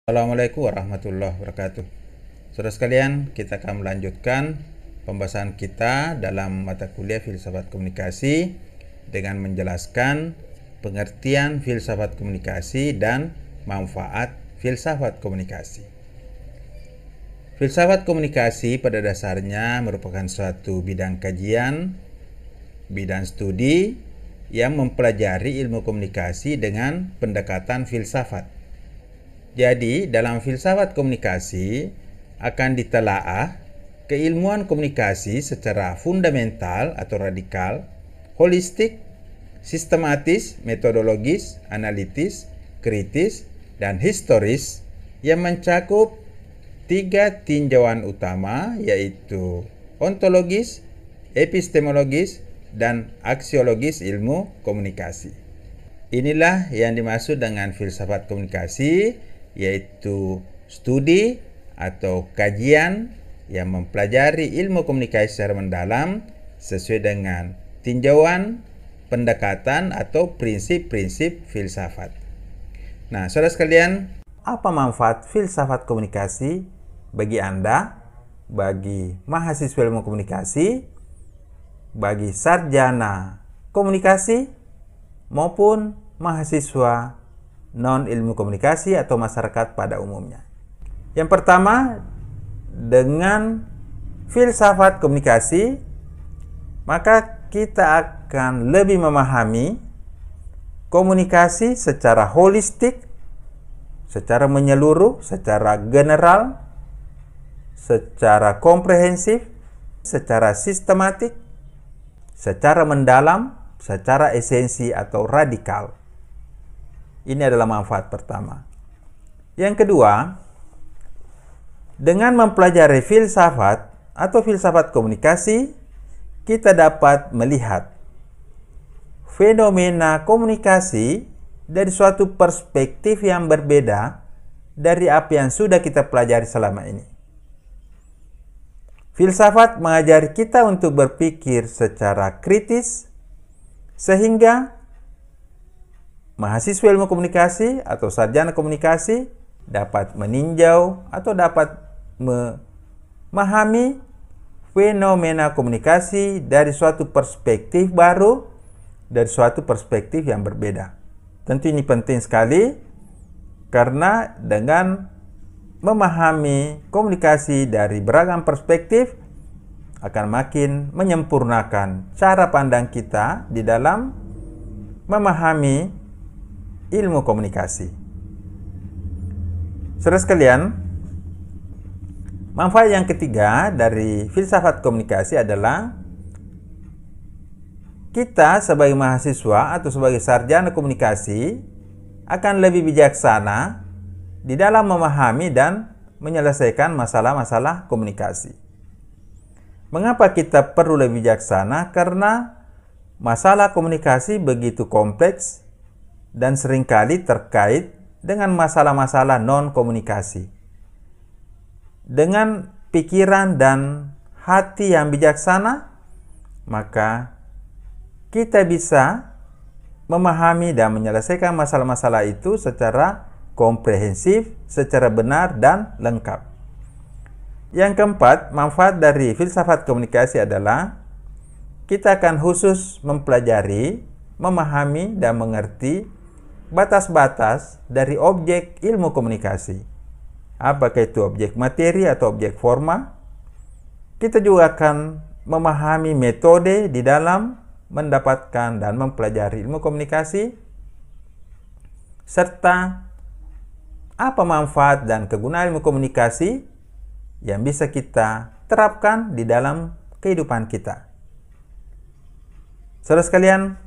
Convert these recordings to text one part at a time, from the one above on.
Assalamualaikum warahmatullahi wabarakatuh. Saudara sekalian, kita akan melanjutkan pembahasan kita dalam mata kuliah Filsafat Komunikasi dengan menjelaskan pengertian filsafat komunikasi dan manfaat filsafat komunikasi. Filsafat komunikasi pada dasarnya merupakan suatu bidang kajian, bidang studi yang mempelajari ilmu komunikasi dengan pendekatan filsafat. Jadi, dalam filsafat komunikasi akan ditelaah keilmuan komunikasi secara fundamental atau radikal, holistik, sistematis, metodologis, analitis, kritis, dan historis yang mencakup 3 tinjauan utama, yaitu ontologis, epistemologis, dan aksiologis ilmu komunikasi. Inilah yang dimaksud dengan filsafat komunikasi, yaitu studi atau kajian yang mempelajari ilmu komunikasi secara mendalam sesuai dengan tinjauan, pendekatan atau prinsip-prinsip filsafat. Nah, saudara sekalian, apa manfaat filsafat komunikasi bagi Anda, bagi mahasiswa ilmu komunikasi, bagi sarjana komunikasi, maupun mahasiswa non-ilmu komunikasi atau masyarakat pada umumnya? Yang pertama, dengan filsafat komunikasi, maka kita akan lebih memahami komunikasi secara holistik, secara menyeluruh, secara general, secara komprehensif, secara sistematik, secara mendalam, secara esensi atau radikal. Ini adalah manfaat pertama. Yang kedua, dengan mempelajari filsafat atau filsafat komunikasi, kita dapat melihat fenomena komunikasi dari suatu perspektif yang berbeda dari apa yang sudah kita pelajari selama ini. Filsafat mengajari kita untuk berpikir secara kritis, sehingga mahasiswa ilmu komunikasi atau sarjana komunikasi dapat meninjau atau dapat memahami fenomena komunikasi dari suatu perspektif baru, dari suatu perspektif yang berbeda. Tentu ini penting sekali, karena dengan memahami komunikasi dari beragam perspektif akan makin menyempurnakan cara pandang kita di dalam memahami ilmu komunikasi. Saudara sekalian, manfaat yang ketiga dari filsafat komunikasi adalah kita sebagai mahasiswa atau sebagai sarjana komunikasi akan lebih bijaksana di dalam memahami dan menyelesaikan masalah-masalah komunikasi. Mengapa kita perlu lebih bijaksana? Karena masalah komunikasi begitu kompleks dan seringkali terkait dengan masalah-masalah non-komunikasi. Dengan pikiran dan hati yang bijaksana, maka kita bisa memahami dan menyelesaikan masalah-masalah itu secara komprehensif, secara benar dan lengkap. Yang keempat, manfaat dari filsafat komunikasi adalah kita akan khusus mempelajari, memahami, dan mengerti batas-batas dari objek ilmu komunikasi. Apakah itu objek materi atau objek forma? Kita juga akan memahami metode di dalam mendapatkan dan mempelajari ilmu komunikasi, serta apa manfaat dan kegunaan ilmu komunikasi yang bisa kita terapkan di dalam kehidupan kita. Saudara sekalian,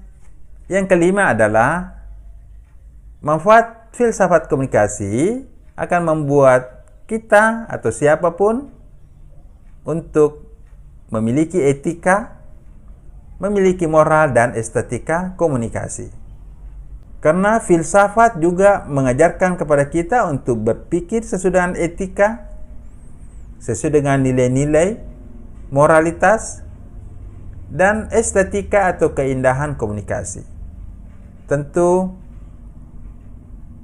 yang kelima adalah manfaat filsafat komunikasi akan membuat kita atau siapapun untuk memiliki etika, memiliki moral dan estetika komunikasi. Karena filsafat juga mengajarkan kepada kita untuk berpikir sesuai dengan etika, sesuai dengan nilai-nilai, moralitas, dan estetika atau keindahan komunikasi. Tentu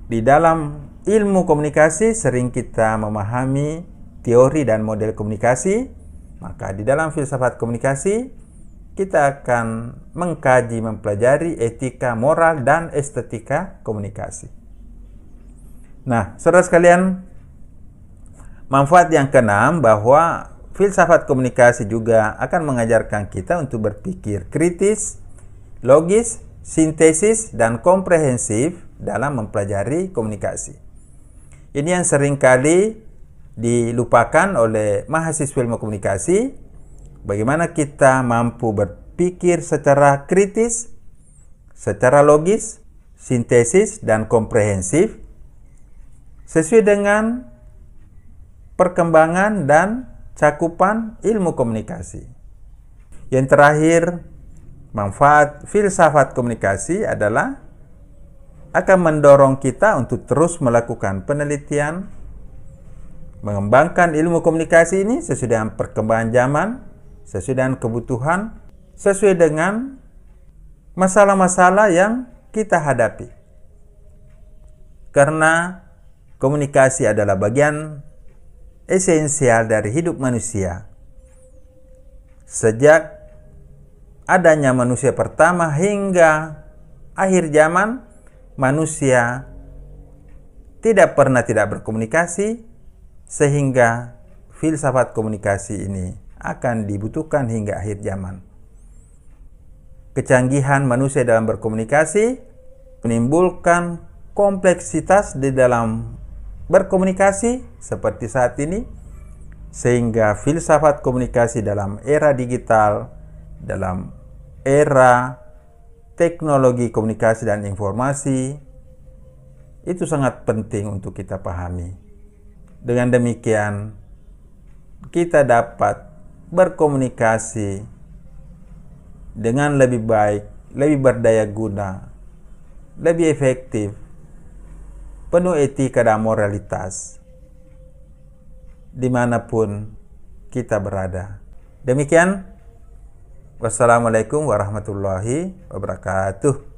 di dalam ilmu komunikasi sering kita memahami teori dan model komunikasi, maka di dalam filsafat komunikasi kita akan mengkaji, mempelajari etika, moral, dan estetika komunikasi. Nah, saudara sekalian, manfaat yang keenam bahwa filsafat komunikasi juga akan mengajarkan kita untuk berpikir kritis, logis, sintesis, dan komprehensif dalam mempelajari komunikasi. Ini yang seringkali dilupakan oleh mahasiswa ilmu komunikasi. Bagaimana kita mampu berpikir secara kritis, secara logis, sintesis, dan komprehensif sesuai dengan perkembangan dan cakupan ilmu komunikasi. Yang terakhir, manfaat filsafat komunikasi adalah akan mendorong kita untuk terus melakukan penelitian, mengembangkan ilmu komunikasi ini sesuai dengan perkembangan zaman, sesuai dengan kebutuhan, sesuai dengan masalah-masalah yang kita hadapi. Karena komunikasi adalah bagian esensial dari hidup manusia. Sejak adanya manusia pertama hingga akhir zaman, manusia tidak pernah tidak berkomunikasi, sehingga filsafat komunikasi ini akan dibutuhkan hingga akhir zaman. Kecanggihan manusia dalam berkomunikasi menimbulkan kompleksitas di dalam berkomunikasi seperti saat ini, sehingga filsafat komunikasi dalam era digital, dalam era teknologi komunikasi dan informasi, itu sangat penting untuk kita pahami. Dengan demikian, kita dapat berkomunikasi dengan lebih baik, lebih berdaya guna, lebih efektif, penuh etika dan moralitas dimanapun kita berada. Demikian, wassalamualaikum warahmatullahi wabarakatuh.